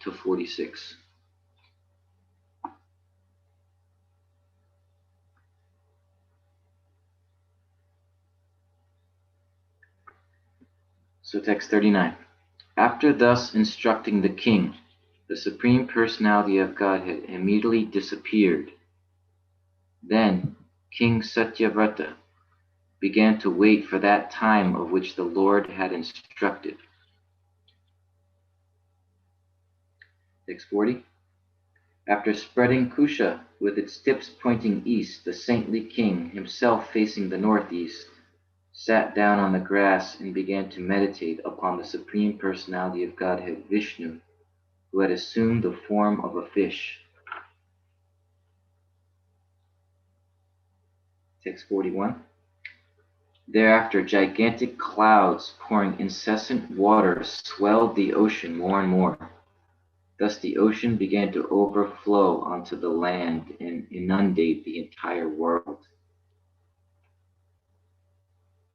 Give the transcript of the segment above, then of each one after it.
to 46. So text 39. After thus instructing the king, the Supreme Personality of Godhead immediately disappeared. Then King Satyavrata began to wait for that time of which the Lord had instructed. Text 40. After spreading Kusha with its tips pointing east, the saintly king, himself facing the northeast, sat down on the grass and began to meditate upon the Supreme Personality of Godhead, Vishnu, who had assumed the form of a fish. Text 41. Thereafter, gigantic clouds pouring incessant water swelled the ocean more and more. Thus the ocean began to overflow onto the land and inundate the entire world.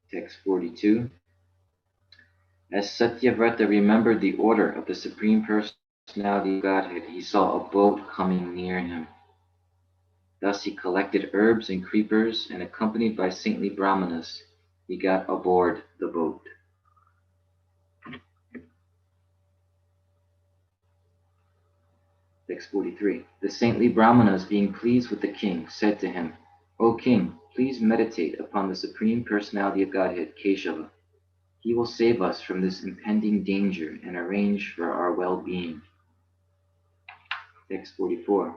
Text 42. As Satyavrata remembered the order of the Supreme Personality of Godhead, he saw a boat coming near him. Thus he collected herbs and creepers, and accompanied by saintly brahmanas, he got aboard the boat. Text 43. The saintly brahmanas, being pleased with the king, said to him, O king, please meditate upon the Supreme Personality of Godhead, Keshava. He will save us from this impending danger and arrange for our well-being. Text 44.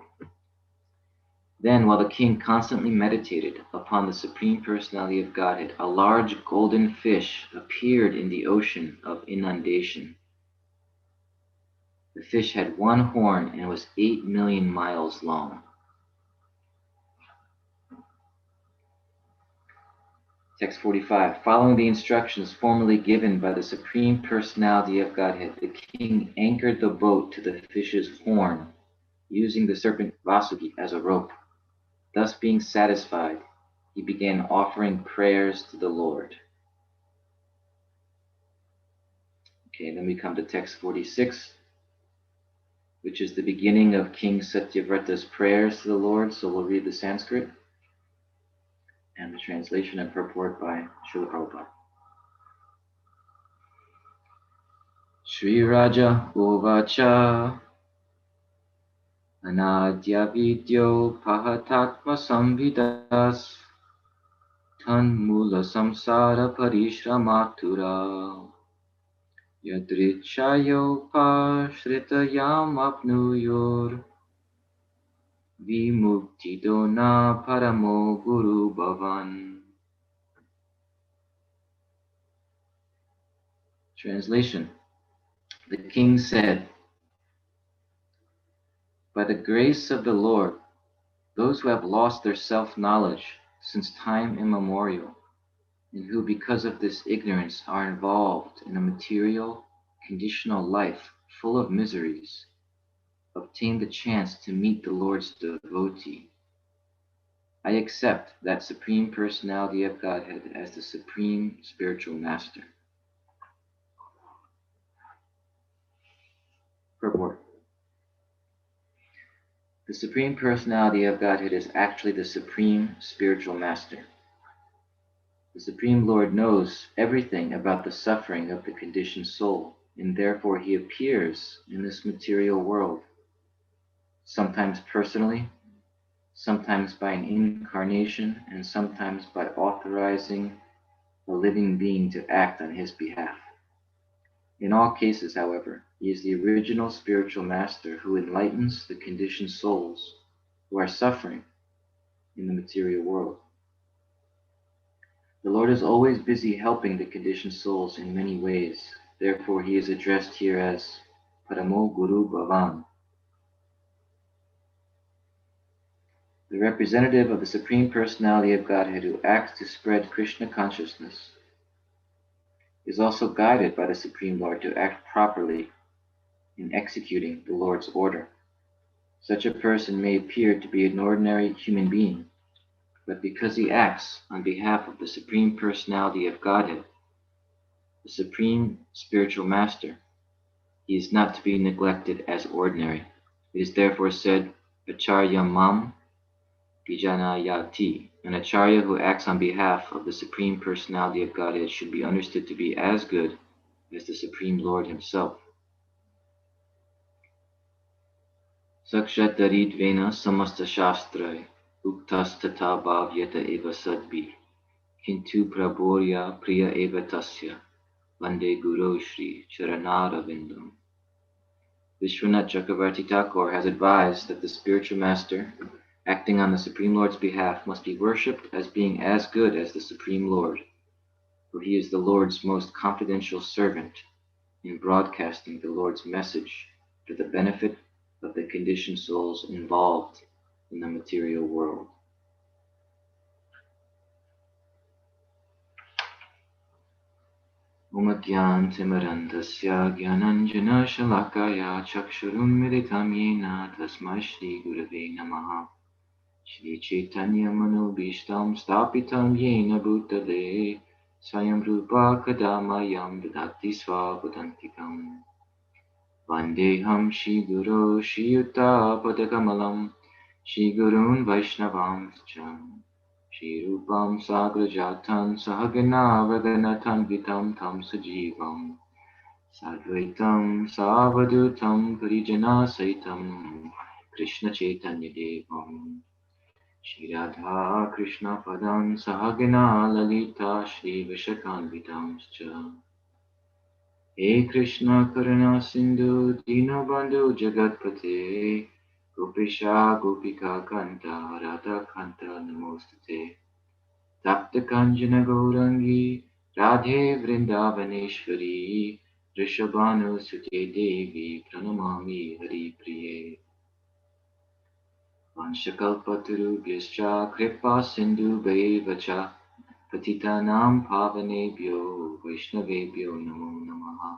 Then, while the king constantly meditated upon the Supreme Personality of Godhead, a large golden fish appeared in the ocean of inundation. The fish had one horn and was 8 million miles long. Text 45. Following the instructions formerly given by the Supreme Personality of Godhead, the king anchored the boat to the fish's horn, using the serpent Vasuki as a rope. Thus being satisfied, he began offering prayers to the Lord. Okay, then we come to text 46, which is the beginning of King Satyavrata's prayers to the Lord. So we'll read the Sanskrit and the translation and purport by Srila Prabhupada. Sri Raja Uvacha Anadya Vidyo Pahatatma Samvidas Tanmula Samsara Parishramaktura Yadrichayo Pashritayam Apnuyor Vimuktidona Paramo Guru Bhavan. Translation. The king said, by the grace of the Lord, those who have lost their self-knowledge since time immemorial, and who because of this ignorance are involved in a material, conditional life full of miseries, obtain the chance to meet the Lord's devotee. I accept that Supreme Personality of Godhead as the Supreme Spiritual Master. Purport. The Supreme Personality of Godhead is actually the Supreme Spiritual Master. The Supreme Lord knows everything about the suffering of the conditioned soul, and therefore he appears in this material world, sometimes personally, sometimes by an incarnation, and sometimes by authorizing a living being to act on his behalf. In all cases, however, he is the original spiritual master who enlightens the conditioned souls who are suffering in the material world. The Lord is always busy helping the conditioned souls in many ways. Therefore, he is addressed here as Paramo Guru Bhavan. The representative of the Supreme Personality of Godhead who acts to spread Krishna consciousness is also guided by the Supreme Lord to act properly in executing the Lord's order. Such a person may appear to be an ordinary human being, but because he acts on behalf of the Supreme Personality of Godhead, the Supreme Spiritual Master, He is not to be neglected as ordinary. It is therefore said, Acharya mam Vijanayati. An acharya who acts on behalf of the Supreme Personality of Godhead should be understood to be as good as the Supreme Lord himself. Sakshat daridvena samasta shastrai uktas tata bhavyata eva sadbir kintu praborya priya eva tasya vande guru shri charanara. Vishwanath Chakravarti Thakur has advised that the spiritual master, acting on the Supreme Lord's behalf, must be worshipped as being as good as the Supreme Lord, for he is the Lord's most confidential servant in broadcasting the Lord's message for the benefit of the conditioned souls involved in the material world. Om Gyan Timarandasya Gyananjana Shalakaya Chakshurum Militam Yena Tasmai Shri Gurave Namaha Shri Chaitanya Manobishtam Stapitam Yena Bhutale Swayam Rupa Kadamayam Vidati Svavadantikam Vandeham Shri Guru Shri Yuta Padakamalam Shri Gurun Vaishnavam Cham Shri Rupam Sagrajatan Sahagana Vaganatan Vitam Tam Sajivam Sadvaitam Savadutam Parijana Saitam Krishna Chaitanya Devam Shri Radha Krishna Padam Sahagana Lalita Shri Vishakanvitam Cha He Krishna Karuna Sindhu Dinabandhu Jagatpate Gopisha Gopika Kanta Radha Kanta Namostate Tapta Kanjana Gaurangi Radhe Vrindavaneshwari Rishabhanu Sute Devi Pranamami Hari Priye Vanshakalpatarubhyascha Kripa Sindhu Bhaivacha Patitanam Pavanebhyo Vaishnavebhyo Namo Namaha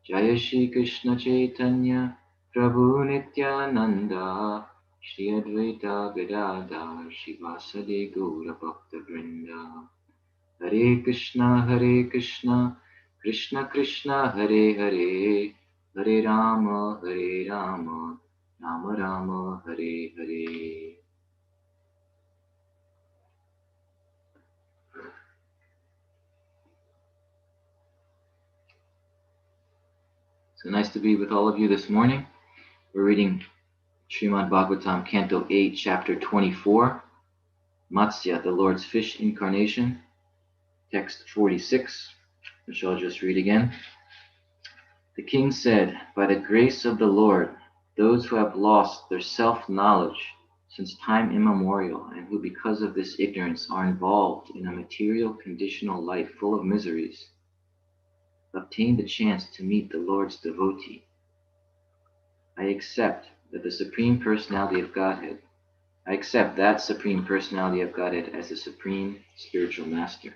Jaya Shri Krishna Chaitanya Prabhu Nityananda Shri Advaita Gadadhar Shivasadi Gaura Bhakta Vrinda Hare Krishna Krishna Krishna Hare Hare Hare Rama Rama Rama Hare Hare. So nice to be with all of you this morning. We're reading Srimad Bhagavatam, Canto 8, Chapter 24, Matsya, the Lord's Fish Incarnation, text 46, which I'll just read again. The king said, by the grace of the Lord, those who have lost their self-knowledge since time immemorial and who because of this ignorance are involved in a material conditional life full of miseries, obtain the chance to meet the Lord's devotee. I accept that the Supreme Personality of Godhead, I accept that Supreme Personality of Godhead as the Supreme Spiritual Master.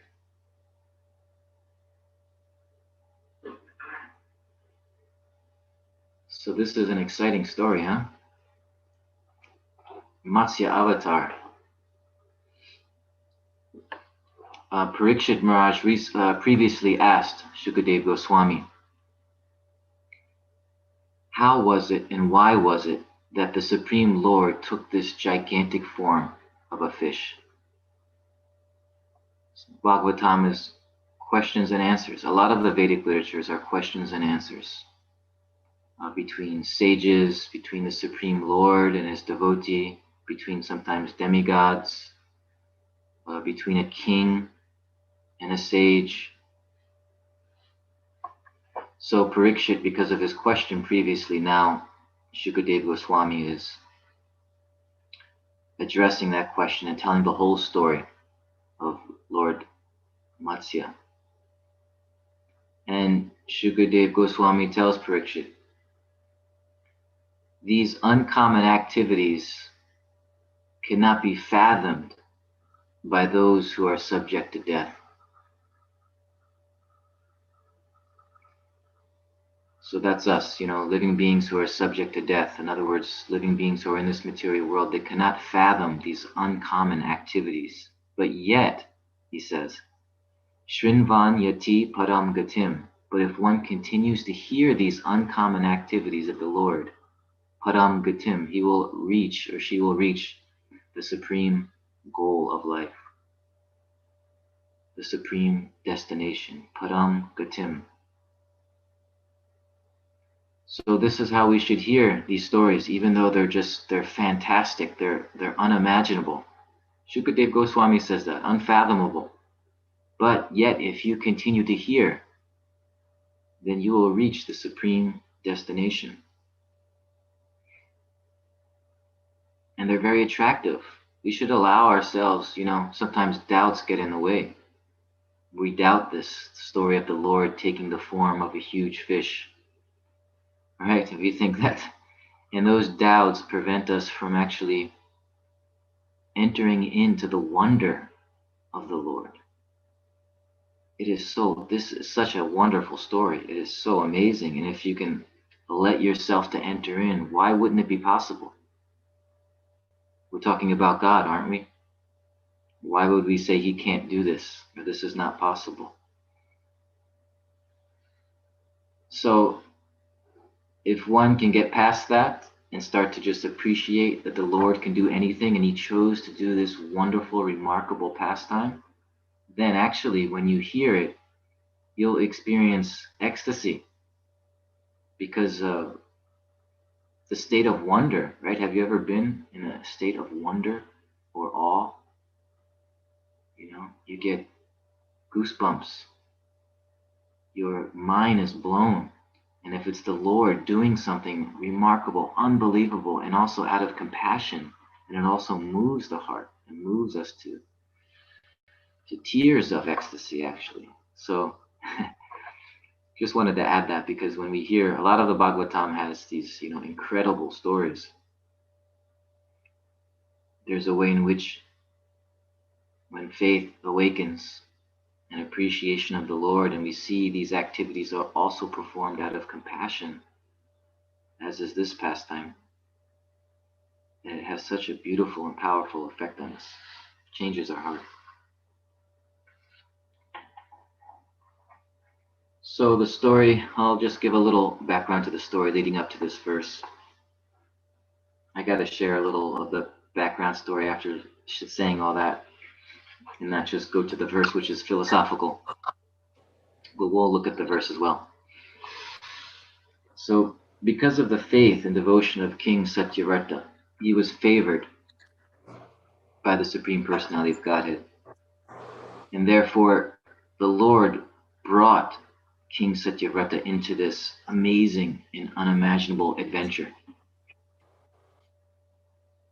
So this is an exciting story, huh? Matsya Avatar. Parikshit Maharaj previously asked Shukadeva Goswami, how was it and why was it that the Supreme Lord took this gigantic form of a fish? Bhagavatam is questions and answers. A lot of the Vedic literatures are questions and answers between sages, between the Supreme Lord and his devotee, between sometimes demigods, between a king and a sage. So Parikshit, because of his question previously, now Shukadeva Goswami is addressing that question and telling the whole story of Lord Matsya. And Shukadeva Goswami tells Parikshit, these uncommon activities cannot be fathomed by those who are subject to death. So that's us, living beings who are subject to death. In other words, living beings who are in this material world, they cannot fathom these uncommon activities. But yet, he says, Shrinvan yati param gatim But if one continues to hear these uncommon activities of the Lord, Param Gatim, he will reach, or she will reach, the supreme goal of life, the supreme destination, Param Gatim. So this is how we should hear these stories, even though they're fantastic, they're unimaginable. Shukadev Goswami says that, unfathomable. But yet, if you continue to hear, then you will reach the supreme destination. And they're very attractive. We should allow ourselves, sometimes doubts get in the way. We doubt this story of the Lord taking the form of a huge fish. Right? If you think that, and those doubts prevent us from actually entering into the wonder of the Lord. This is such a wonderful story. It is so amazing. And if you can let yourself to enter in, why wouldn't it be possible? We're talking about God, aren't we? Why would we say he can't do this, or this is not possible? So if one can get past that and start to just appreciate that the Lord can do anything and he chose to do this wonderful, remarkable pastime, then actually when you hear it, you'll experience ecstasy, because the state of wonder, right? Have you ever been in a state of wonder or awe? You get goosebumps. Your mind is blown. And if it's the Lord doing something remarkable, unbelievable, and also out of compassion, and it also moves the heart and moves us to tears of ecstasy, actually. So just wanted to add that, because when we hear, a lot of the Bhagavatam has these, incredible stories. There's a way in which when faith awakens, an appreciation of the Lord, and we see these activities are also performed out of compassion, as is this pastime, and it has such a beautiful and powerful effect on us. It changes our heart. So the story, I'll just give a little background to the story leading up to this verse. I got to share a little of the background story after saying all that, and not just go to the verse, which is philosophical. But we'll look at the verse as well. So because of the faith and devotion of King Satyavrata, he was favored by the Supreme Personality of Godhead. And therefore, the Lord brought King Satyavrata into this amazing and unimaginable adventure.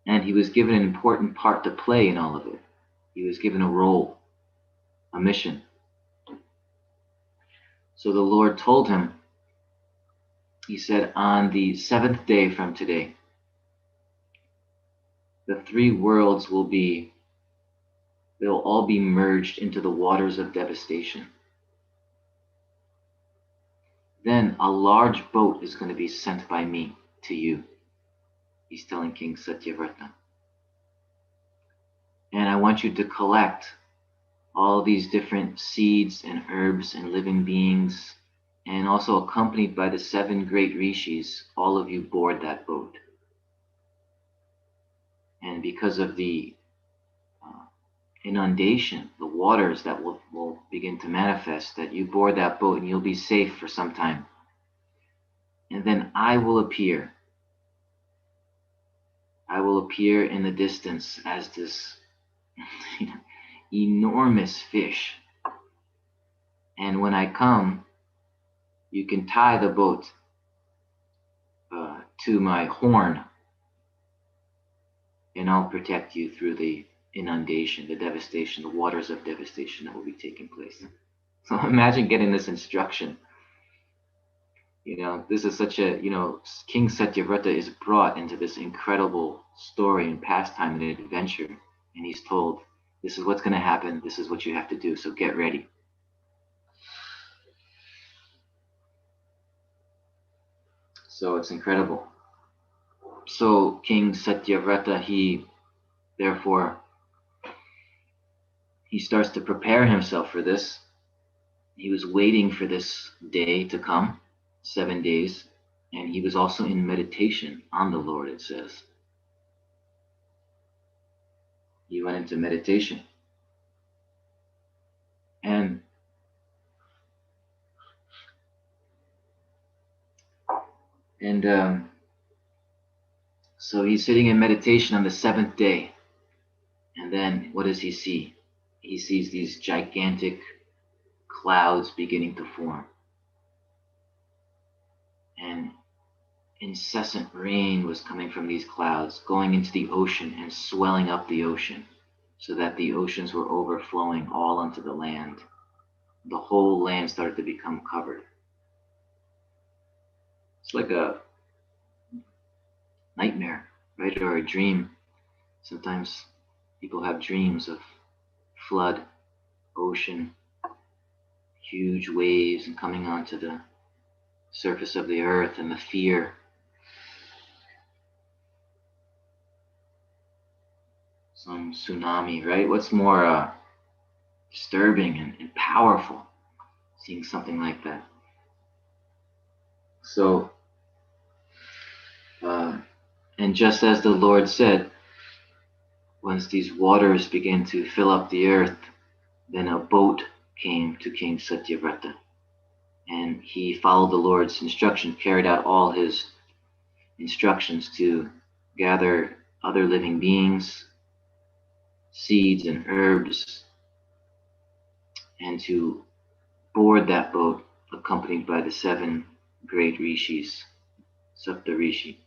And he was given an important part to play in all of it. He was given a role, a mission. So the Lord told him, he said, on the 7th day from today, the 3 worlds they'll all be merged into the waters of devastation. Then a large boat is going to be sent by me to you. He's telling King Satyavrata. And I want you to collect all these different seeds and herbs and living beings, and also accompanied by the 7 great rishis, all of you board that boat. And because of the inundation, the waters that will begin to manifest, that you board that boat and you'll be safe for some time. And then I will appear. I will appear in the distance as this enormous fish. And when I come, you can tie the boat to my horn, and I'll protect you through the inundation, the devastation, the waters of devastation that will be taking place. So imagine getting this instruction. This is such a, King Satyavrata is brought into this incredible story and pastime and adventure, and he's told, this is what's going to happen, this is what you have to do, so get ready. So it's incredible. So King Satyavrata, he starts to prepare himself for this. He was waiting for this day to come, 7 days, and he was also in meditation on the Lord, it says. He went into meditation. And so he's sitting in meditation on the 7th day. And then what does he see? He sees these gigantic clouds beginning to form. And incessant rain was coming from these clouds, going into the ocean and swelling up the ocean, so that the oceans were overflowing all onto the land. The whole land started to become covered. It's like a nightmare, right? Or a dream. Sometimes people have dreams of flood, ocean, huge waves and coming onto the surface of the earth, and the fear. Some tsunami, right? What's more disturbing and powerful, seeing something like that? So, and just as the Lord said, once these waters began to fill up the earth, then a boat came to King Satyavrata. And he followed the Lord's instruction, carried out all his instructions to gather other living beings, seeds and herbs, and to board that boat accompanied by the 7 great rishis, Sapta Rishi.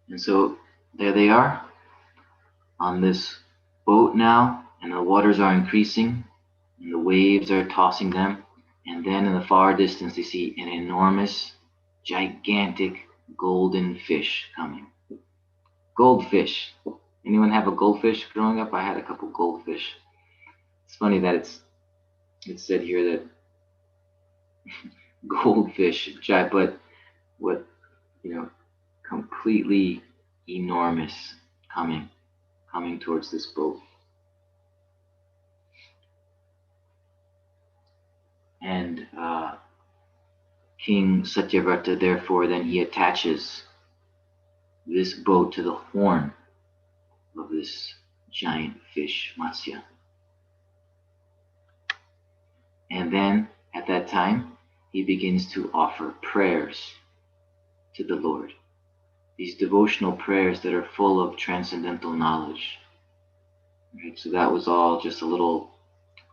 And so there they are on this boat now, and the waters are increasing, and the waves are tossing them. And then in the far distance, they see an enormous, gigantic golden fish coming. Goldfish. Anyone have a goldfish growing up? I had a couple goldfish. It's funny that it's said here that goldfish, but what, completely enormous coming towards this boat. And King Satyavrata, therefore, then he attaches this boat to the horn of this giant fish, Matsya. And then, at that time, he begins to offer prayers to the Lord. These devotional prayers that are full of transcendental knowledge. Right? So that was all just a little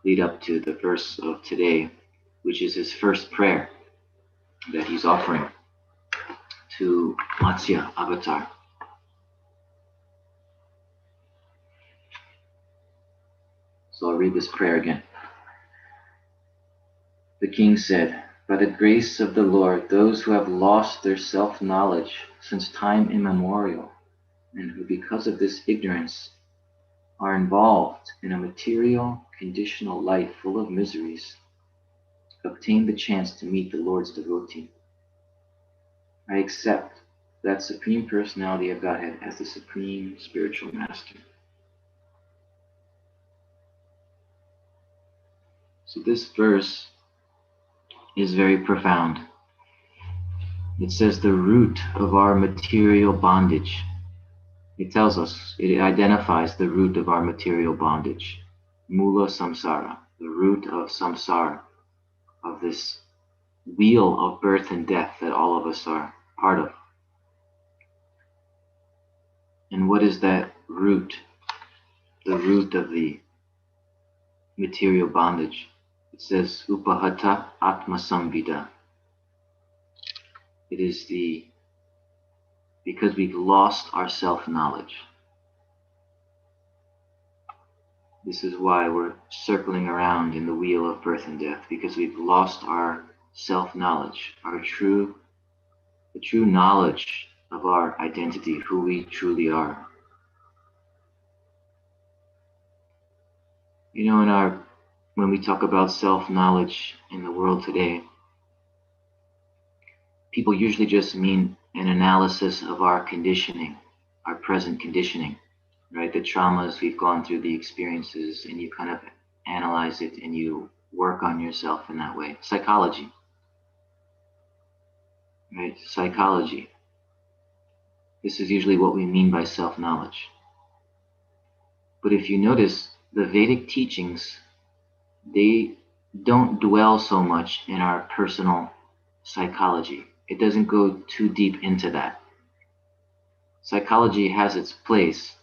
lead up to the verse of today, which is his first prayer that he's offering to Matsya Avatar. So I'll read this prayer again. The king said, "By the grace of the Lord, those who have lost their self-knowledge since time immemorial, and who because of this ignorance are involved in a material, conditional life full of miseries, obtain the chance to meet the Lord's devotee. I accept that Supreme Personality of Godhead as the Supreme Spiritual Master." So this verse is very profound. It says the root of our material bondage. It tells us, it identifies the root of our material bondage. Mula samsara, the root of samsara, of this wheel of birth and death that all of us are part of. And what is that root? The root of the material bondage. It says upahata atma samvida. It is because we've lost our self-knowledge. This is why we're circling around in the wheel of birth and death, because we've lost our self-knowledge, the true knowledge of our identity, who we truly are. When we talk about self-knowledge in the world today, people usually just mean an analysis of our conditioning, our present conditioning. right? The traumas we've gone through, the experiences, and you kind of analyze it and you work on yourself in that way. Psychology, right? Psychology. This is usually what we mean by self-knowledge. But if you notice, the Vedic teachings, they don't dwell so much in our personal psychology. It doesn't go too deep into that. Psychology has its place,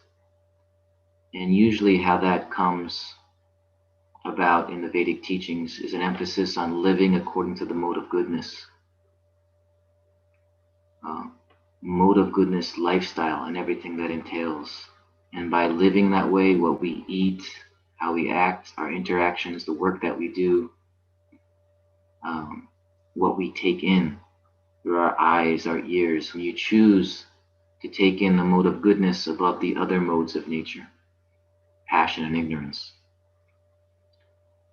and usually how that comes about in the Vedic teachings is an emphasis on living according to the mode of goodness. Mode of goodness lifestyle and everything that entails. And by living that way, what we eat, how we act, our interactions, the work that we do, what we take in through our eyes, our ears, when you choose to take in the mode of goodness above the other modes of nature, passion and ignorance,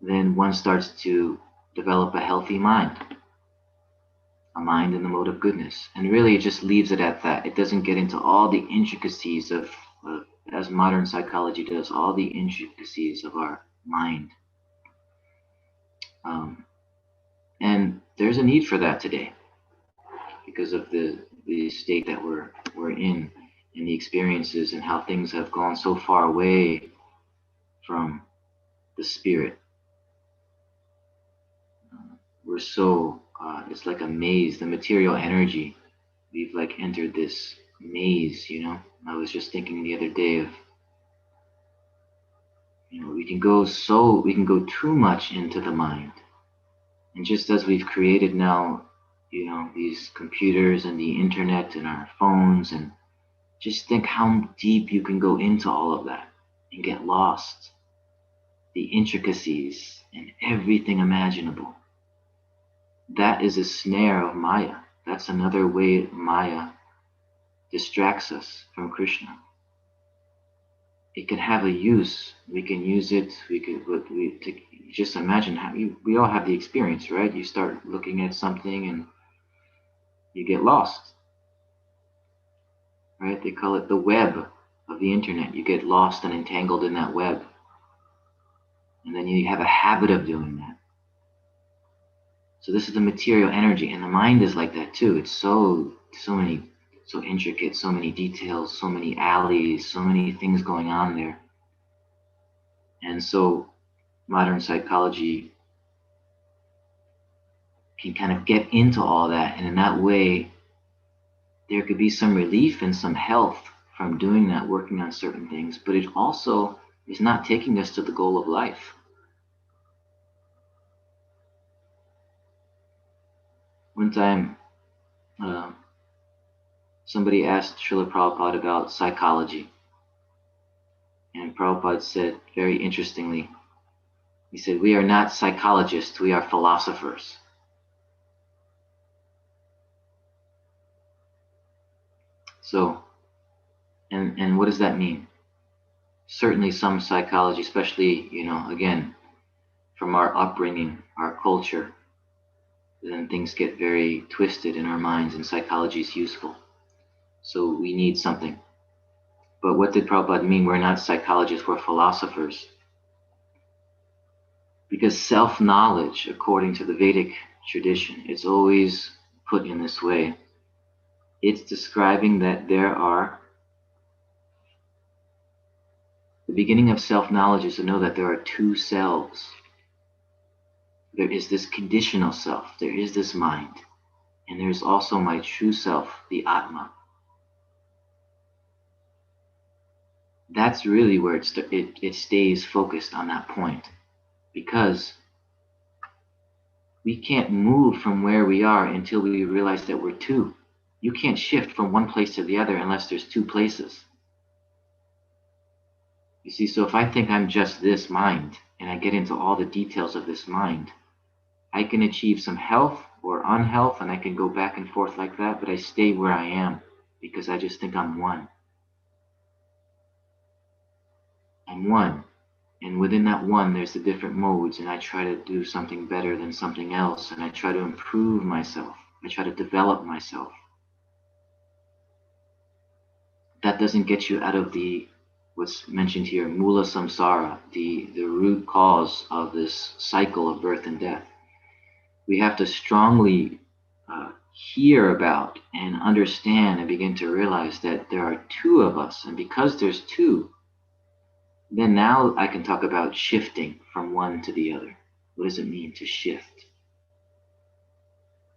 then one starts to develop a healthy mind, a mind in the mode of goodness. And really it just leaves it at that. It doesn't get into all the intricacies of as modern psychology does, all the intricacies of our mind. And there's a need for that today because of the state that we're in and the experiences and how things have gone so far away from the spirit. We're so, it's like a maze, the material energy. We've like entered this maze, you know. I was just thinking the other day of, you know, we can go too much into the mind. And just as we've created now, you know, these computers and the internet and our phones, and just think how deep you can go into all of that and get lost. The intricacies and everything imaginable. That is a snare of Maya. That's another way Maya distracts us from Krishna. It can have a use. We can use it. Just imagine how we all have the experience, right? You start looking at something and you get lost, right? They call it the web of the internet. You get lost and entangled in that web. And then you have a habit of doing that. So this is the material energy, and the mind is like that too. It's so intricate, so many details, so many alleys, so many things going on there. And so modern psychology can kind of get into all that, and in that way there could be some relief and some health from doing that, working on certain things, but it also is not taking us to the goal of life. One time, somebody asked Srila Prabhupada about psychology. And Prabhupada said, very interestingly, he said, "We are not psychologists, we are philosophers." So, and what does that mean? Certainly some psychology, especially, you know, again, from our upbringing, our culture, then things get very twisted in our minds, and psychology is useful. So we need something. But what did Prabhupada mean? We're not psychologists, we're philosophers. Because self-knowledge, according to the Vedic tradition, it's always put in this way. It's describing that the beginning of self-knowledge is to know that there are two selves. There is this conditional self, there is this mind, and there's also my true self, the Atma. That's really where it stays focused on that point, because we can't move from where we are until we realize that we're two. You can't shift from one place to the other unless there's two places. You see, so if I think I'm just this mind, and I get into all the details of this mind, I can achieve some health or unhealth, and I can go back and forth like that, but I stay where I am because I just think I'm one. I'm one. And within that one, there's the different modes, and I try to do something better than something else, and I try to improve myself. I try to develop myself. That doesn't get you out of the what's mentioned here, mula samsara, the root cause of this cycle of birth and death. We have to strongly hear about and understand and begin to realize that there are two of us. And because there's two, then now I can talk about shifting from one to the other. What does it mean to shift?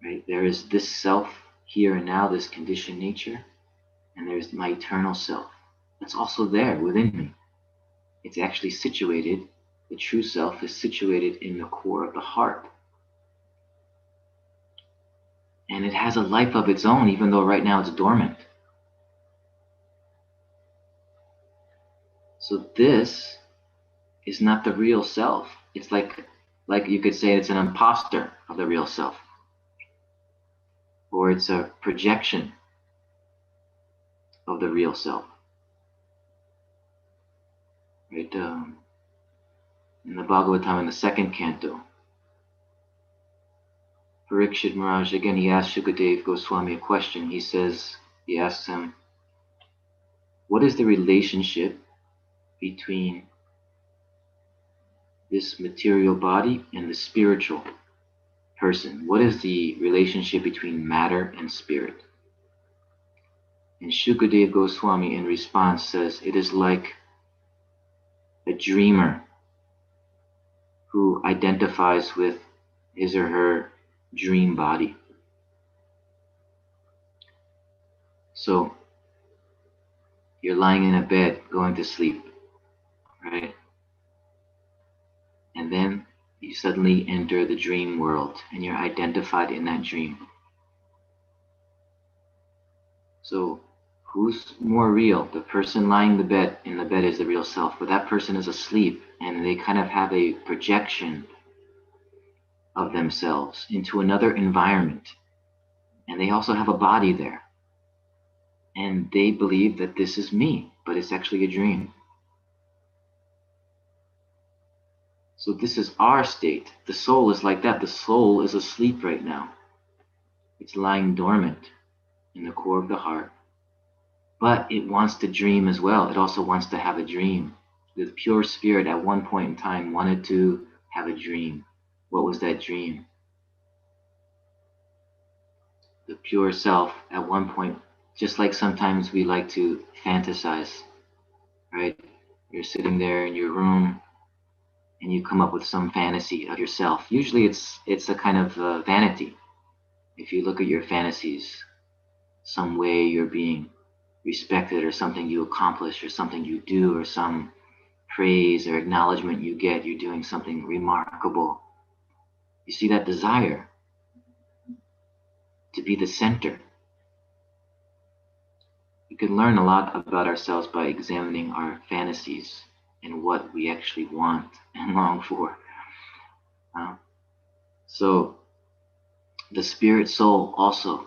Right? There is this self here and now, this conditioned nature, and there's my eternal self. That's also there within me. It's actually situated, the true self is situated in the core of the heart. And it has a life of its own, even though right now it's dormant. So this is not the real self. It's like you could say it's an imposter of the real self. Or it's a projection of the real self. Right? In the Bhagavatam, in the second canto, Parikshit Maharaj, again, he asked Shukadeva Goswami a question. He asks him, what is the relationship between this material body and the spiritual person? What is the relationship between matter and spirit? And Shukadeva Goswami in response says, it is like a dreamer who identifies with his or her dream body. So you're lying in a bed going to sleep, right? And then you suddenly enter the dream world and you're identified in that dream. So who's more real? The person lying in the bed is the real self, but that person is asleep and they kind of have a projection of themselves into another environment. And they also have a body there. And they believe that this is me, but it's actually a dream. So this is our state. The soul is like that. The soul is asleep right now. It's lying dormant in the core of the heart. But it wants to dream as well. It also wants to have a dream. The pure spirit at one point in time wanted to have a dream. What was that dream? The pure self at one point, just like sometimes we like to fantasize, right? You're sitting there in your room and you come up with some fantasy of yourself. Usually it's a kind of vanity. If you look at your fantasies, some way you're being respected or something you accomplish or something you do or some praise or acknowledgement you get, you're doing something remarkable. You see that desire to be the center. We can learn a lot about ourselves by examining our fantasies and what we actually want and long for. So the spirit soul also,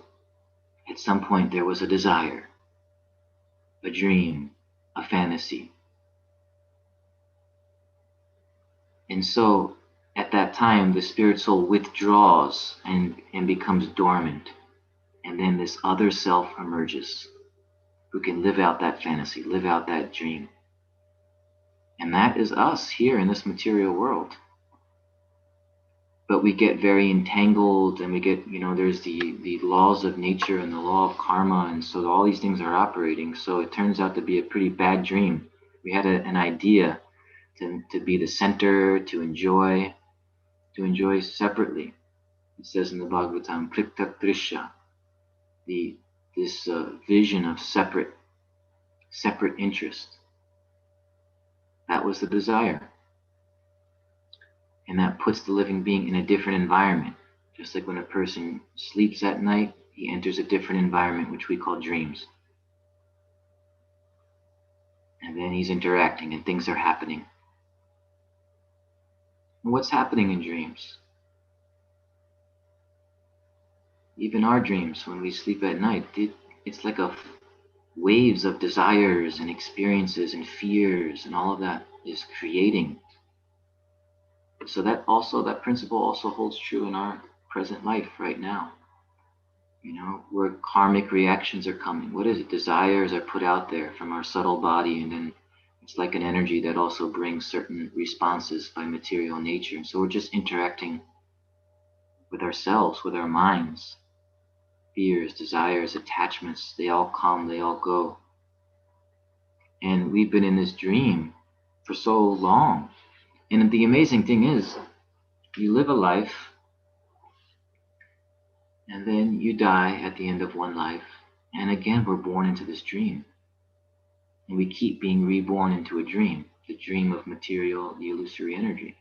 at some point there was a desire, a dream, a fantasy. And so at that time, the spirit soul withdraws and becomes dormant. And then this other self emerges who can live out that fantasy, live out that dream. And that is us here in this material world. But we get very entangled and we get, there's the laws of nature and the law of karma. And so all these things are operating. So it turns out to be a pretty bad dream. We had an idea to be the center, to enjoy separately. It says in the Bhagavatam, Priktak Drisha, this vision of separate interest. That was the desire. And that puts the living being in a different environment. Just like when a person sleeps at night, he enters a different environment, which we call dreams. And then he's interacting and things are happening. And what's happening in dreams? Even our dreams, when we sleep at night, it's like waves of desires and experiences and fears and all of that is creating. So that principle also holds true in our present life right now. Where karmic reactions are coming. What is it? Desires are put out there from our subtle body, and then It's like an energy that also brings certain responses by material nature. So we're just interacting with ourselves, with our minds. Fears, desires, attachments, they all come, they all go. And we've been in this dream for so long. And the amazing thing is, you live a life, and then you die at the end of one life. And again, we're born into this dream. And we keep being reborn into a dream, the dream of material, the illusory energy.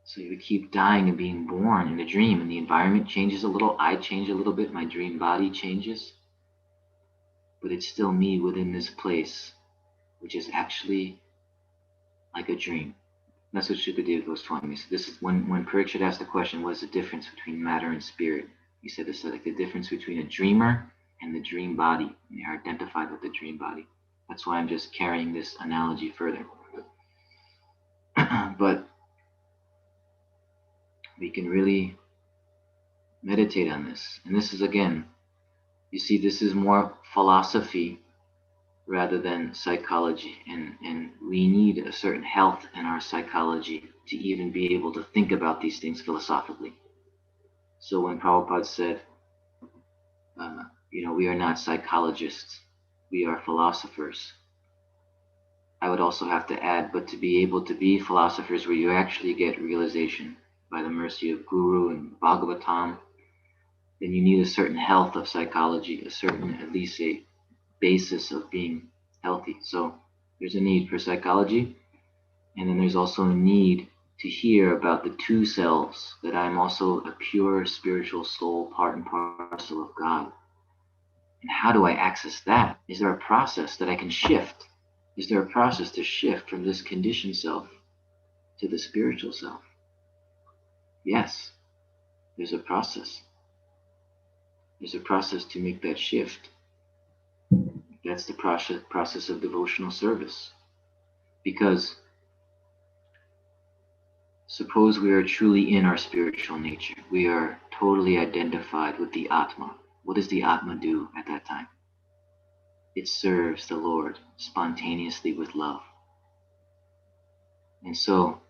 So we keep dying and being born in a dream, and the environment changes a little, I change a little bit, my dream body changes. But it's still me within this place, which is actually like a dream. That's what Shukadeva Goswami said. This is when Parikshit asked the question, what is the difference between matter and spirit? He said it's like the difference between a dreamer and the dream body. They are identified with the dream body. That's why I'm just carrying this analogy further. But we can really meditate on this. And this is, again, you see, this is more philosophy rather than psychology. And we need a certain health in our psychology to even be able to think about these things philosophically. So when Prabhupada said, we are not psychologists, we are philosophers, I would also have to add, but to be able to be philosophers where you actually get realization by the mercy of Guru and Bhagavatam, then you need a certain health of psychology, a certain, at least a basis of being healthy. So there's a need for psychology, and then there's also a need to hear about the two selves, that I'm also a pure spiritual soul, part and parcel of God. And how do I access that? Is there a process that I can shift? Is there a process to shift from this conditioned self to the spiritual self? Yes, there's a process. There's a process to make that shift. That's the process of devotional service. Because suppose we are truly in our spiritual nature. We are totally identified with the Atma. What does the Atma do at that time? It serves the Lord spontaneously with love. And so,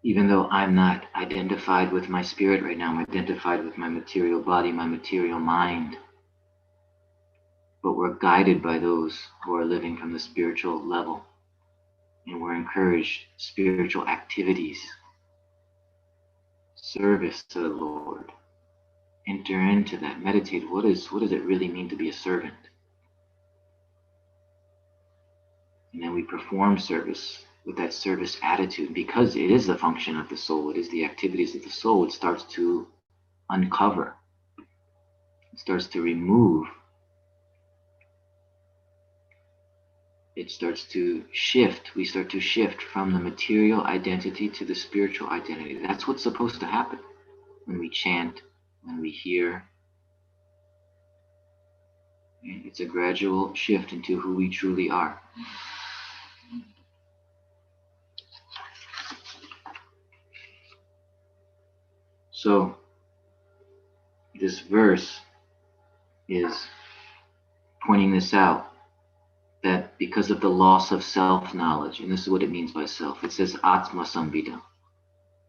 even though I'm not identified with my spirit right now, I'm identified with my material body, my material mind, but we're guided by those who are living from the spiritual level. And we're encouraged spiritual activities, service to the Lord. Enter into that, meditate. What does it really mean to be a servant? And then we perform service with that service attitude, because it is the function of the soul, it is the activities of the soul. It starts to uncover, it starts to remove, it starts to shift. We start to shift from the material identity to the spiritual identity. That's what's supposed to happen when we chant, when we hear. It's a gradual shift into who we truly are. So this verse is pointing this out, that because of the loss of self-knowledge, and this is what it means by self, it says Atma Sambhita,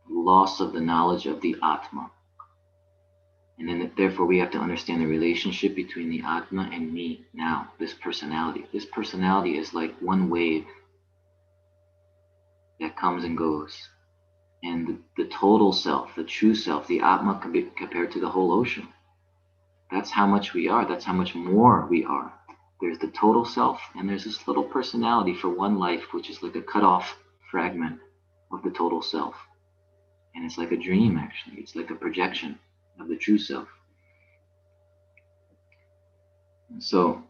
loss of the knowledge of the Atma. And then therefore we have to understand the relationship between the Atma and me now, this personality. This personality is like one wave that comes and goes. And the total self, the true self, the Atma can be compared to the whole ocean. That's how much we are. That's how much more we are. There's the total self, and there's this little personality for one life, which is like a cut-off fragment of the total self. And it's like a dream, actually. It's like a projection of the true self. And so,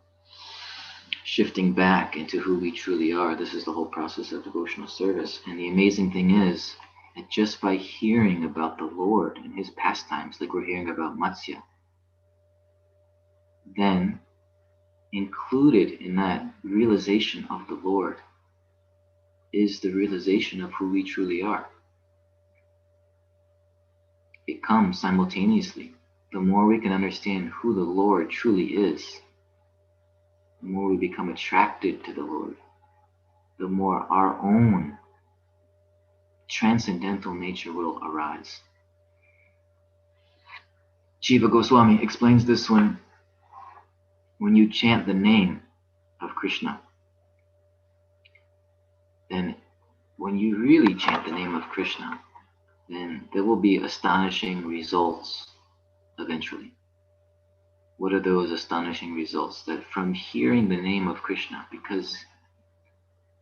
shifting back into who we truly are, this is the whole process of devotional service. And the amazing thing is that just by hearing about the Lord and his pastimes, like we're hearing about Matsya, then included in that realization of the Lord is the realization of who we truly are. It comes simultaneously. The more we can understand who the Lord truly is, the more we become attracted to the Lord. the more our own transcendental nature will arise. Jiva Goswami explains this when you chant the name of Krishna, then when you really chant the name of Krishna, then there will be astonishing results eventually. What are those astonishing results? That from hearing the name of Krishna, because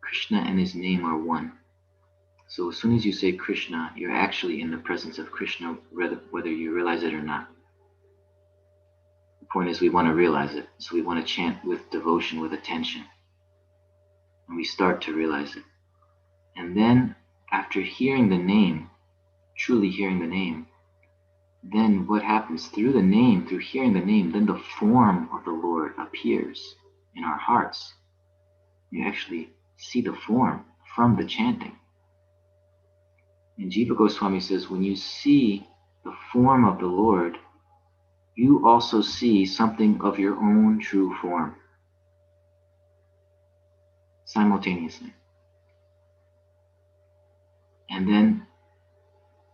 Krishna and his name are one. So as soon as you say Krishna, you're actually in the presence of Krishna, whether you realize it or not. The point is we want to realize it. So we want to chant with devotion, with attention. And we start to realize it. And then after hearing the name, truly hearing the name, then what happens through the name, through hearing the name, then the form of the Lord appears in our hearts. You actually see the form from the chanting. And Jiva Goswami says, when you see the form of the Lord, you also see something of your own true form simultaneously. And then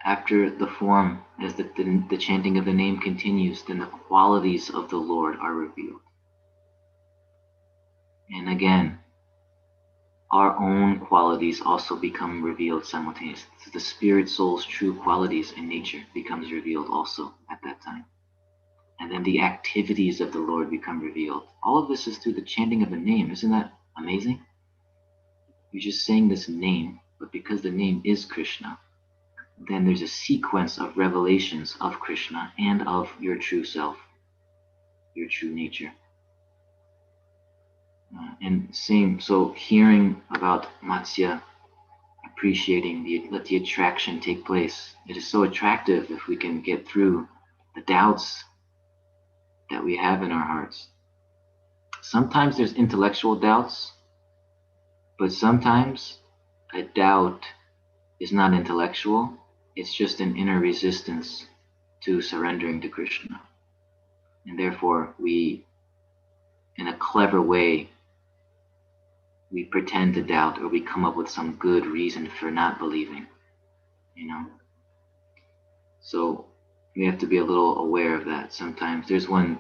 after the form, as the chanting of the name continues, then the qualities of the Lord are revealed. And again, our own qualities also become revealed simultaneously. So the spirit soul's true qualities and nature becomes revealed also at that time. And then the activities of the Lord become revealed. All of this is through the chanting of the name. Isn't that amazing? You're just saying this name, but because the name is Krishna, then there's a sequence of revelations of Krishna and of your true self, your true nature. And same, so hearing about Matsya, appreciating, let the attraction take place. It is so attractive if we can get through the doubts that we have in our hearts. Sometimes there's intellectual doubts, but sometimes a doubt is not intellectual. It's just an inner resistance to surrendering to Krishna. And therefore, we, in a clever way, we pretend to doubt, or we come up with some good reason for not believing, So we have to be a little aware of that sometimes. There's one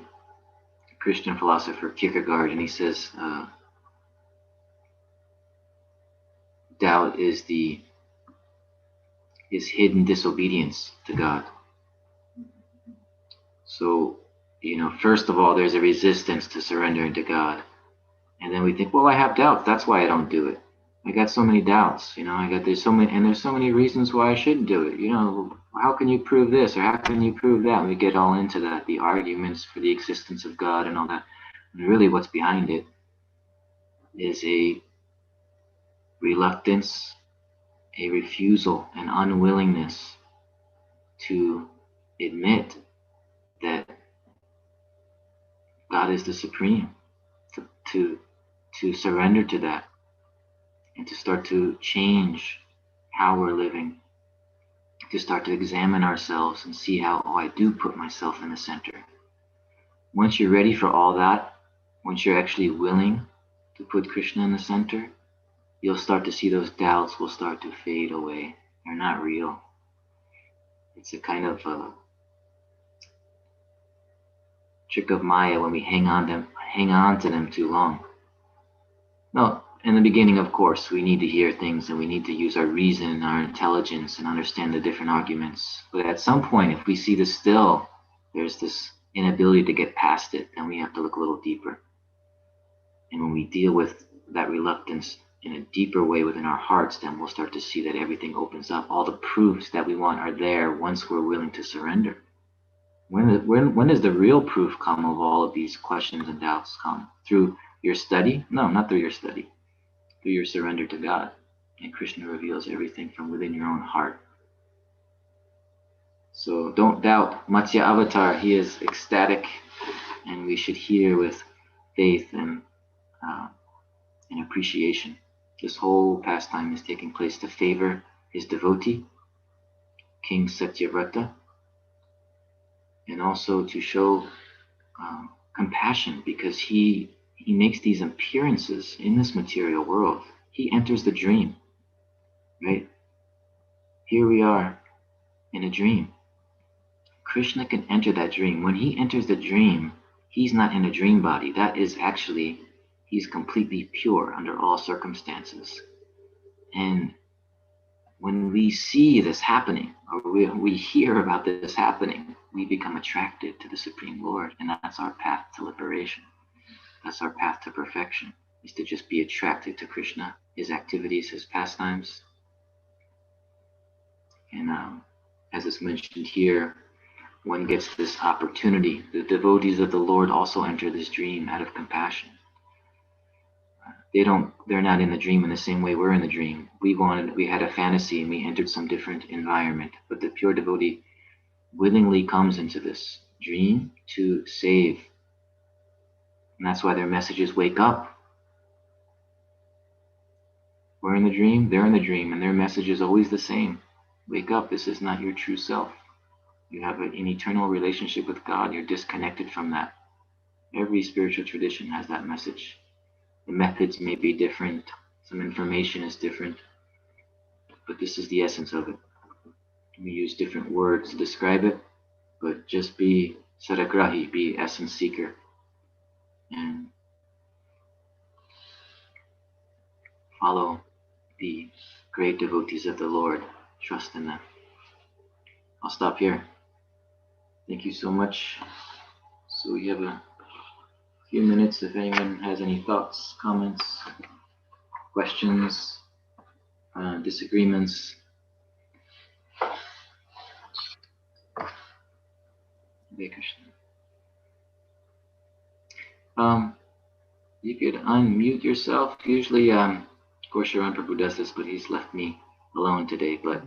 Christian philosopher, Kierkegaard, and he says, doubt is hidden disobedience to God. So, first of all, there's a resistance to surrendering to God. And then we think, well, I have doubts. That's why I don't do it. I got so many doubts, there's so many reasons why I shouldn't do it. How can you prove this or how can you prove that? And we get all into that, the arguments for the existence of God and all that. And really what's behind it is a reluctance, a refusal, an unwillingness to admit that God is the supreme, to surrender to that, and to start to change how we're living, to start to examine ourselves and see how, I do put myself in the center. Once you're ready for all that, once you're actually willing to put Krishna in the center, you'll start to see those doubts will start to fade away. They're not real. It's a kind of trick of Maya when we hang on to them too long. No, in the beginning, of course, we need to hear things and we need to use our reason, our intelligence, and understand the different arguments. But at some point, if we see this still, there's this inability to get past it, then we have to look a little deeper. And when we deal with that reluctance in a deeper way within our hearts, then we'll start to see that everything opens up. All the proofs that we want are there once we're willing to surrender. When does the real proof come of all of these questions and doubts come? Through your study? No, not through your study. Through your surrender to God. And Krishna reveals everything from within your own heart. So don't doubt Matsya Avatar. He is ecstatic, and we should hear with faith and appreciation. This whole pastime is taking place to favor his devotee, King Satyavrata, and also to show compassion, because he makes these appearances in this material world he enters the dream, right? Here we are in a dream. Krishna can enter that dream. When he enters the dream, he's not in a dream body. That is actually, he's completely pure under all circumstances. And when we see this happening, or we hear about this happening, we become attracted to the Supreme Lord. And that's our path to liberation. That's our path to perfection, is to just be attracted to Krishna, his activities, his pastimes. And as is mentioned here, one gets this opportunity. The devotees of the Lord also enter this dream out of compassion. They're not in the dream in the same way we're in the dream. We had a fantasy and we entered some different environment, but the pure devotee willingly comes into this dream to save. And that's why their messages wake up. We're in the dream, they're in the dream, and their message is always the same. Wake up, this is not your true self. You have an eternal relationship with God, you're disconnected from that. Every spiritual tradition has that message. The methods may be different, some information is different, but this is the essence of it. We use different words to describe it, but just be saragrahi, be essence seeker, and follow the great devotees of the Lord. Trust in them. I'll stop here. Thank you so much. So we have a few minutes if anyone has any thoughts, comments, questions, disagreements. Hare Krishna. You could unmute yourself. Usually, Gorsharan Prabhu does this, but he's left me alone today. But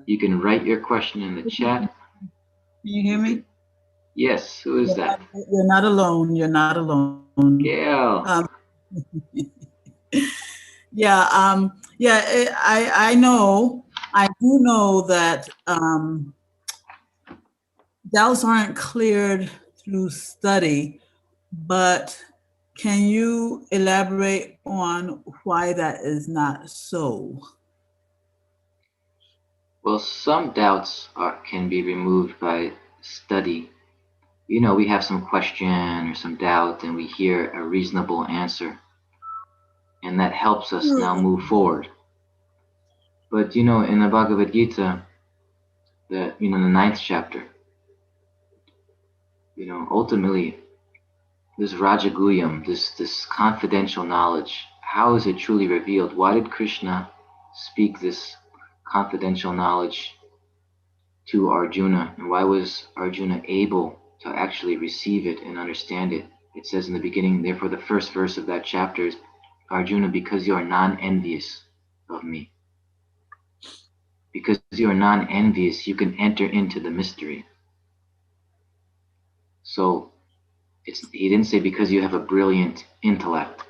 you can write your question in the chat. Can you hear me? Yes. Who is that? You're not alone. You're not alone. Gail. I know. I do know that doubts aren't cleared through study, but can you elaborate on why that is not so? Well, some doubts can be removed by study. You know, we have some question or some doubt and we hear a reasonable answer. And that helps us now move forward. But, you know, in the Bhagavad Gita, the 9th chapter, ultimately, this Rajaguyam, this confidential knowledge, how is it truly revealed? Why did Krishna speak this confidential knowledge to Arjuna? And why was Arjuna able to actually receive it and understand it? It says in the beginning, therefore the first verse of that chapter is, Arjuna, because you are non-envious of me. Because you are non-envious, you can enter into the mystery. So he didn't say because you have a brilliant intellect.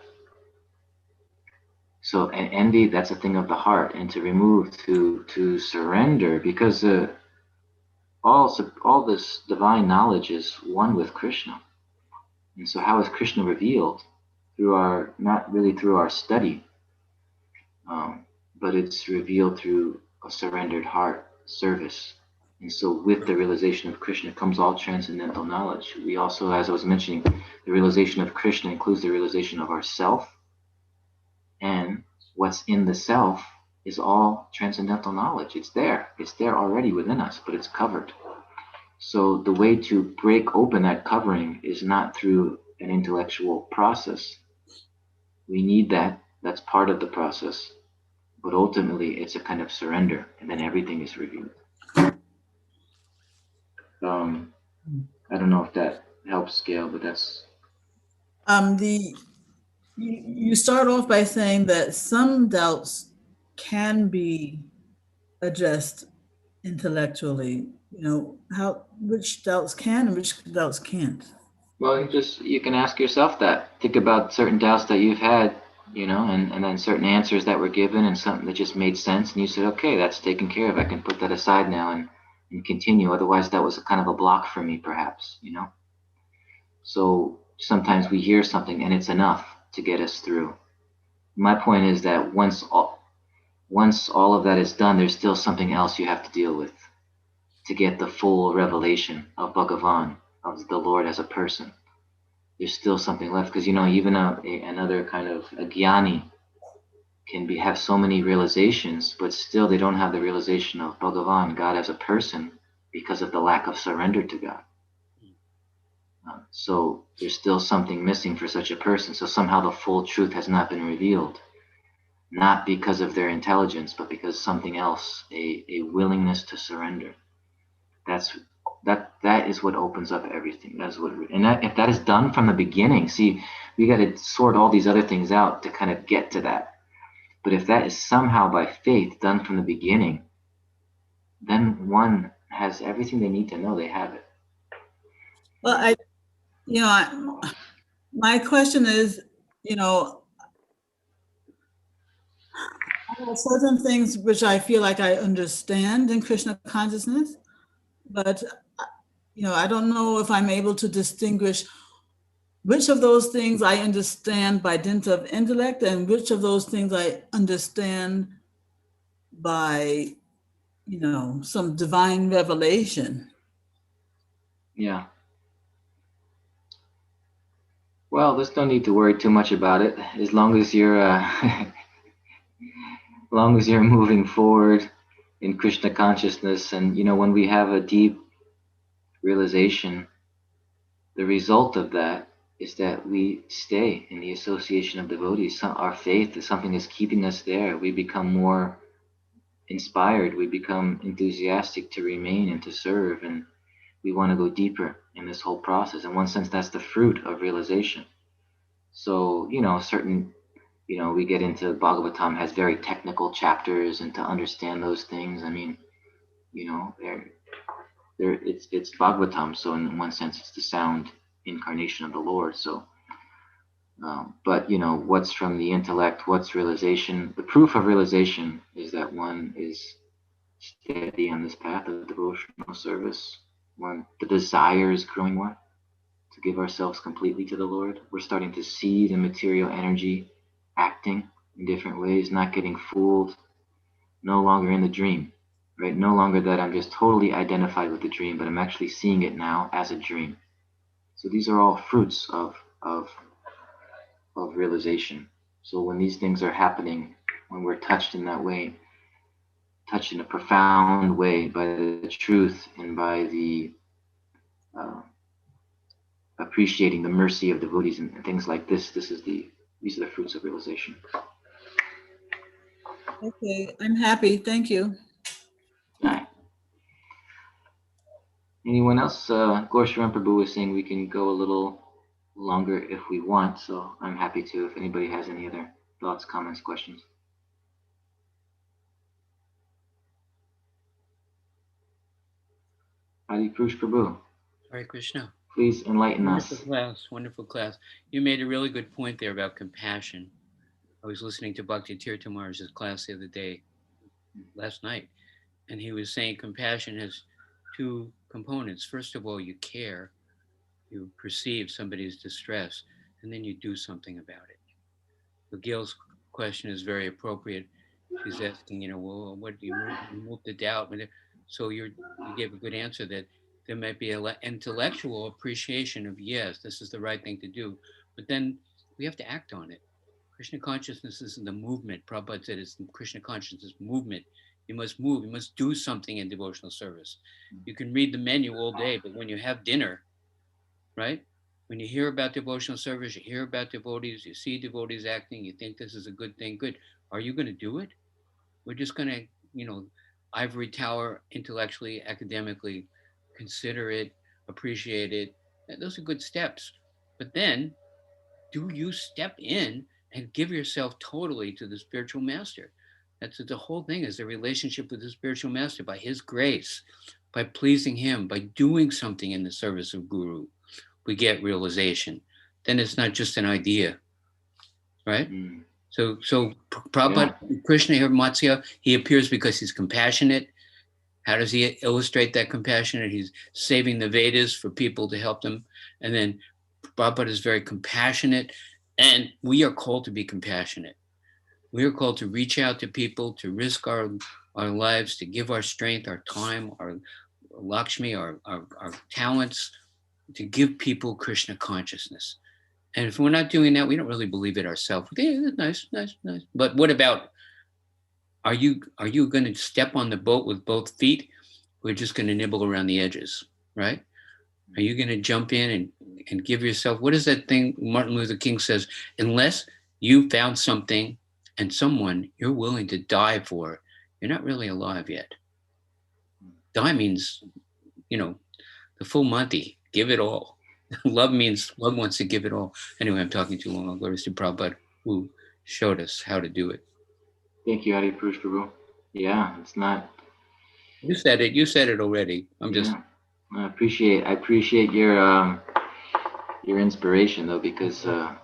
So an envy, that's a thing of the heart, and to remove, to surrender, because all this divine knowledge is one with Krishna. And so how is Krishna revealed? Not really through our study, but it's revealed through a surrendered heart service. And so with the realization of Krishna comes all transcendental knowledge. We also, as I was mentioning, the realization of Krishna includes the realization of ourself, and what's in the self is all transcendental knowledge. It's there already within us, but it's covered. So the way to break open that covering is not through an intellectual process. We need that. That's part of the process. But ultimately, it's a kind of surrender, and then everything is revealed. I don't know if that helps, Gail, but that's... You start off by saying that some doubts can be addressed intellectually. Which doubts can and which doubts can't? Well, you can ask yourself that. Think about certain doubts that you've had, and then certain answers that were given and something that just made sense. And you said, okay, that's taken care of. I can put that aside now and continue. Otherwise, that was kind of a block for me, perhaps, So sometimes we hear something and it's enough to get us through. My point is that once all of that is done, there's still something else you have to deal with to get the full revelation of Bhagavan, of the Lord as a person. There's still something left, because even another kind of a jnani can have so many realizations, but still they don't have the realization of Bhagavan, God as a person, because of the lack of surrender to God. So there's still something missing for such a person. So somehow the full truth has not been revealed, not because of their intelligence, but because something else, a willingness to surrender. That is what opens up everything. That's what, and that, if that is done from the beginning, see, we got to sort all these other things out to kind of get to that. But if that is somehow by faith done from the beginning, then one has everything they need to know. They have it. Well, my question is, there are certain things which I feel like I understand in Krishna consciousness, but I don't know if I'm able to distinguish which of those things I understand by dint of intellect and which of those things I understand by, some divine revelation. Yeah. Well, there's no need to worry too much about it, as long as you're as long as you're moving forward in Krishna consciousness. And when we have a deep realization, the result of that is that we stay in the association of devotees. Our faith is something that's keeping us there. We become more inspired. We become enthusiastic to remain and to serve, and we want to go deeper in this whole process. In one sense, that's the fruit of realization. So, we get into Bhagavatam has very technical chapters, and to understand those things, I mean, it's Bhagavatam. So in one sense, it's the sound incarnation of the Lord. So, but what's from the intellect? What's realization? The proof of realization is that one is steady on this path of devotional service. One, the desire is growing more to give ourselves completely to the Lord. We're starting to see the material energy acting in different ways, not getting fooled, no longer in the dream, right? No longer that I'm just totally identified with the dream, but I'm actually seeing it now as a dream. So these are all fruits of realization. So when these things are happening, when we're touched in that way, touched in a profound way by the truth and by the appreciating the mercy of devotees and things like this, these are the fruits of realization. Okay, I'm happy. Thank you. Right. Anyone else? Ghanashyam Prabhu was saying we can go a little longer if we want, so I'm happy to if anybody has any other thoughts, comments, questions. Adi Purush Prabhu. Hare Krishna. Please enlighten Wonderful us. class, wonderful class. You made a really good point there about compassion. I was listening to Bhakti Tirtha Maharaj's class the other day, last night, and he was saying compassion has two components. First of all, you care, you perceive somebody's distress, and then you do something about it. So Gail's question is very appropriate. She's asking, well, what do you remove the doubt? So you gave a good answer that there might be an intellectual appreciation of, yes, this is the right thing to do, but then we have to act on it. Krishna consciousness isn't a movement. Prabhupada said it's the Krishna consciousness movement. You must move, you must do something in devotional service. You can read the menu all day, but when you have dinner, right? When you hear about devotional service, you hear about devotees, you see devotees acting, you think this is a good thing. Good. Are you going to do it? We're just going to, ivory tower intellectually, academically, consider it, appreciate it. Those are good steps. But then, do you step in and give yourself totally to the spiritual master? That's the whole thing, is the relationship with the spiritual master by his grace, by pleasing him, by doing something in the service of Guru. We get realization. Then it's not just an idea, right? So Prabhupada, Krishna here, Matsya, he appears because he's compassionate. How does he illustrate that compassionate? He's saving the Vedas for people to help them. And then Prabhupada is very compassionate, and we are called to be compassionate. We are called to reach out to people, to risk our lives, to give our strength, our time, our Lakshmi, our talents, to give people Krishna consciousness. And if we're not doing that, we don't really believe it ourselves. Yeah, that's nice. But what about, are you going to step on the boat with both feet? We're just going to nibble around the edges, right? Are you going to jump in and give yourself, what is that thing Martin Luther King says, unless you found something and someone you're willing to die for, you're not really alive yet. Die means, the full Monty, give it all. Love means love wants to give it all. Anyway, I'm talking too long. Glory to Prabhupada, who showed us how to do it. Thank you, Hari Purush Prabhu. Yeah, it's not. You said it. You said it already. I appreciate your inspiration though, because I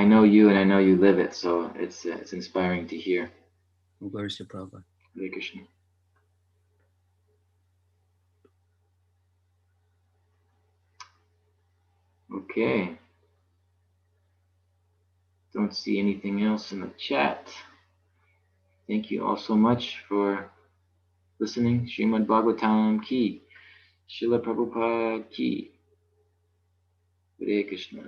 know you and I know you live it, so it's inspiring to hear. Glory to Prabhupada. Hare Krishna. Okay. Don't see anything else in the chat. Thank you all so much for listening. Srimad Bhagavatam ki. Srila Prabhupada ki. Hare Krishna.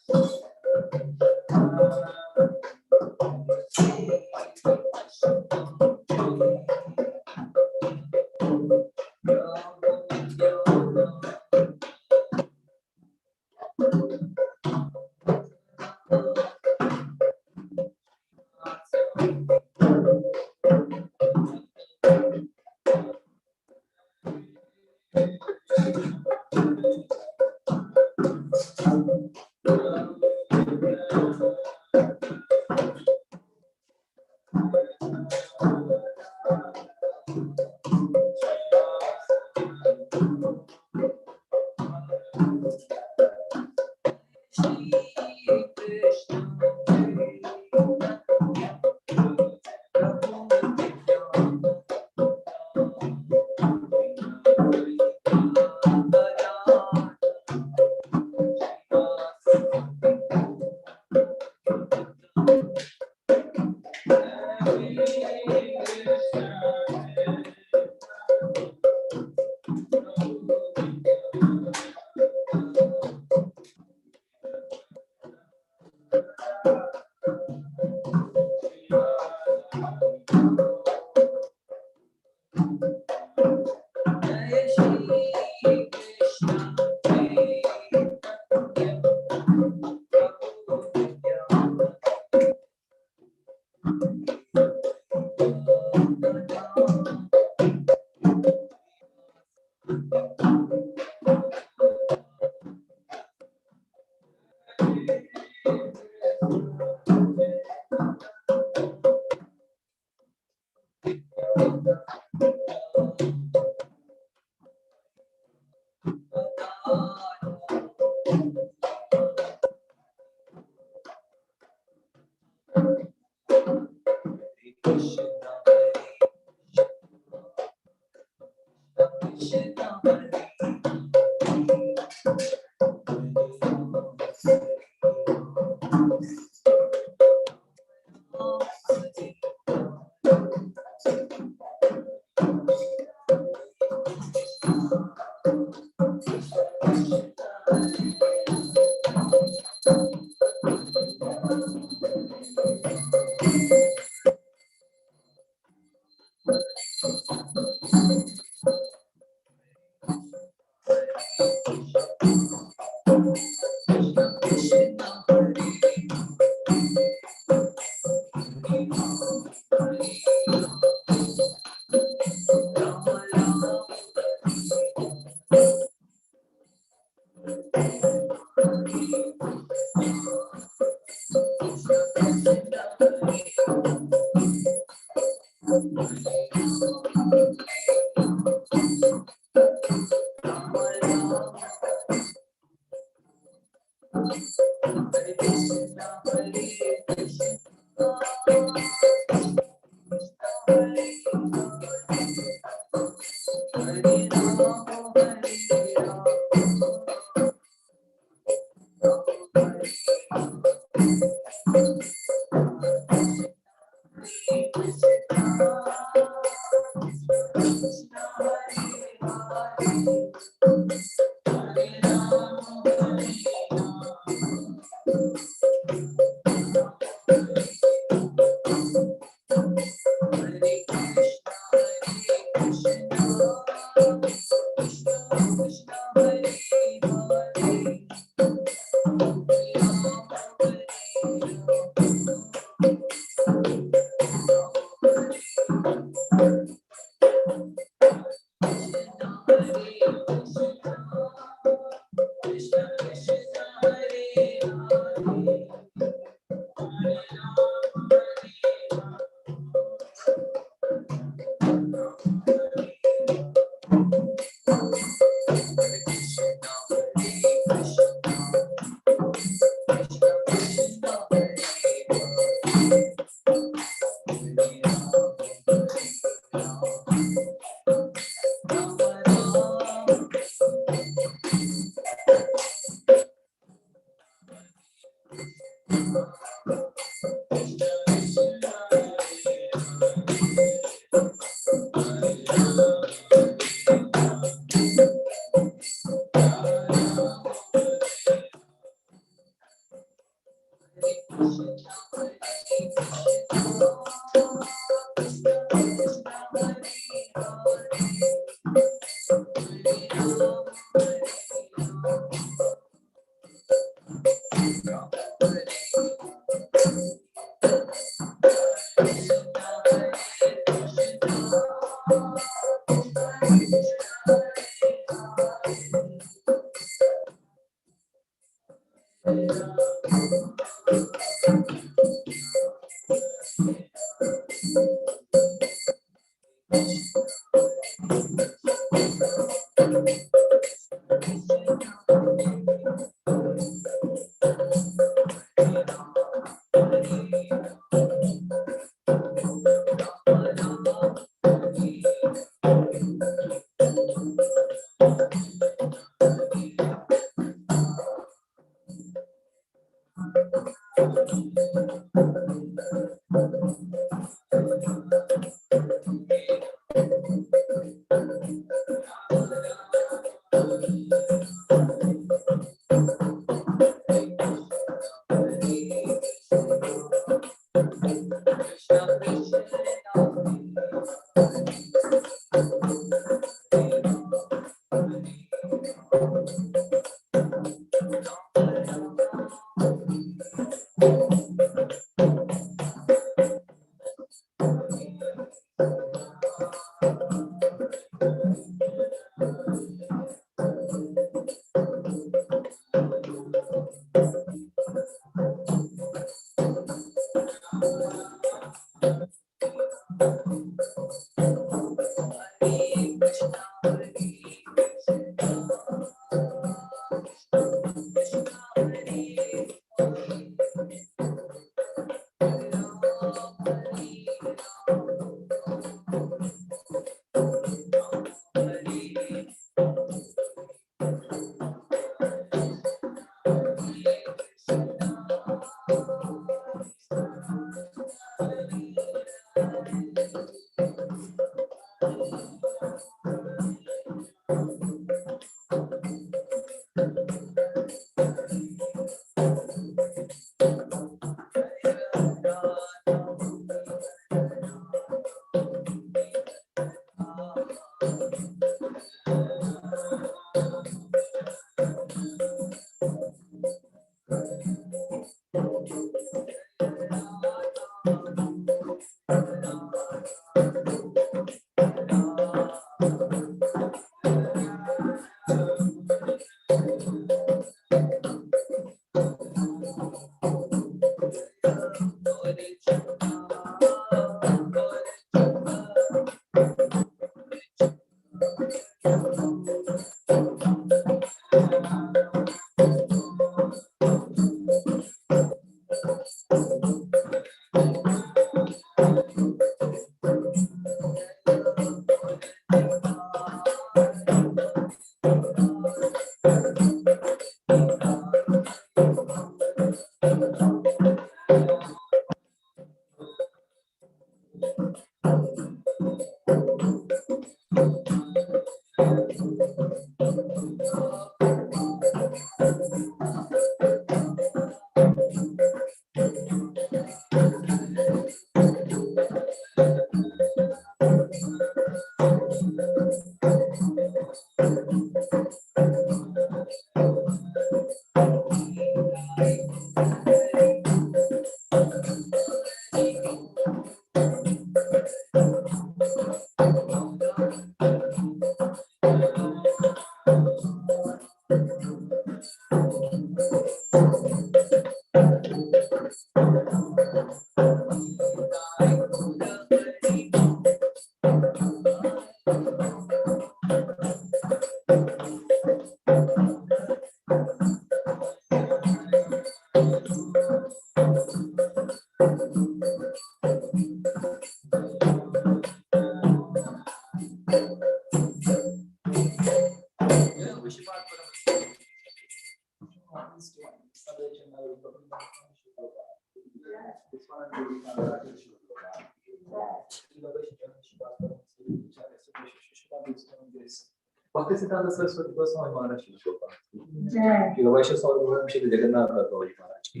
Bhakti Siddhanta Saraswati Goswami Maharaj Shri Vaishya Saurabham Shri Jagannath Prabhu Maharaj ki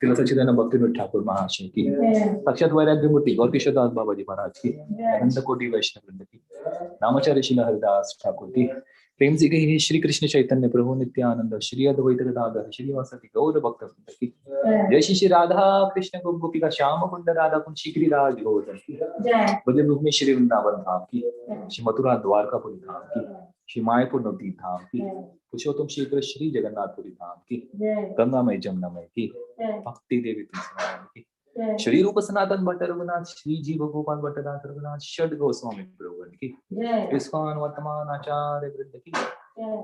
Tila Sachidana Bhakti Thakur Maharaj ki Sakshat Vairagya Murti Gaur Kishore Das Babaji Maharaj ki Ananta Koti Vaishnav Vrinda ki Namacharya Shri Haridas Thakur ki Prem ji के श्री कृष्ण चैतन्य प्रभु नित्यानंद श्री अद्वैत गदाधर श्रीवासति गौर भक्त वृंद की जय श्री राधा कृष्ण गोपिका श्याम कुंड राधा कुंड श्री गिरिराज गोवर्धन की ब्रज में श्री वृंदावन धाम की श्री मथुरा द्वारकापुरी धाम की श्री मायापुर नवदीप धाम की पुरुषोत्तम शीघ्र श्री जगन्नाथपुरी धाम की गंगामय जमुनामय की भक्ति देवी तुलसी की श्री रूप सनातन भट्ट रघुनाथ, श्री जीव गोपाल भट्टनाथ रघुनाथ, षड गोस्वामी प्रभुगण की, इस्कॉन वर्तमान आचार्य वृंद की,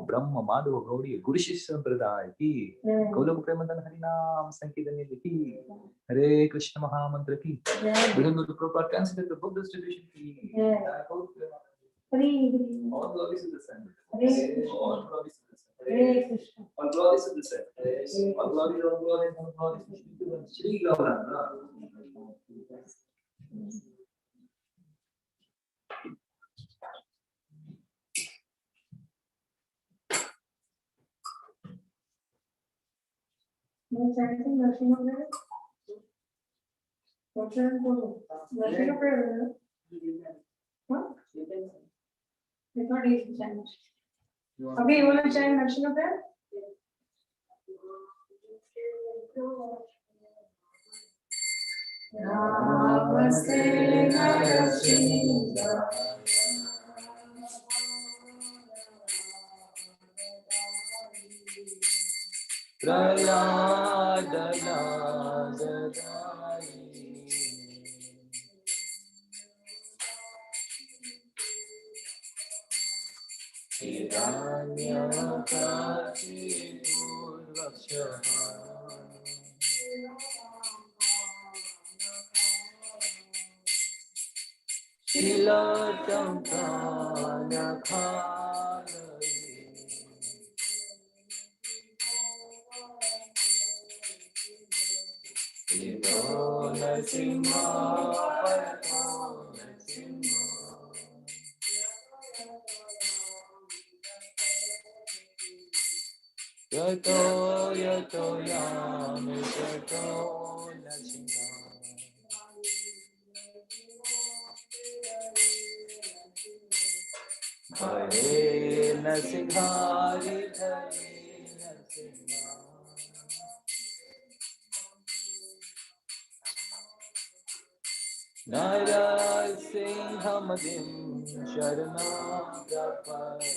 ब्रह्म माधव गौड़ी गुरु शिष्य संप्रदाय की, गोलोक प्रेमधन हरिनाम संकीर्तन की, हरे कृष्ण महामंत्र की, within the proper translate the book distribution की, all glories to the Son, all glories to the Son, all glories to the Son, all glories, all glories, all glories to Shri Gauranga. No chanting, nothing of that. No nothing of that. What? I thought he chant. Okay, you want to chant nothing of that? Namaste Narasimha. Prayadana Yato yato yami yato nasinga. Hare nasinghari hare nasinga. Nara singhamadim sharana prapari.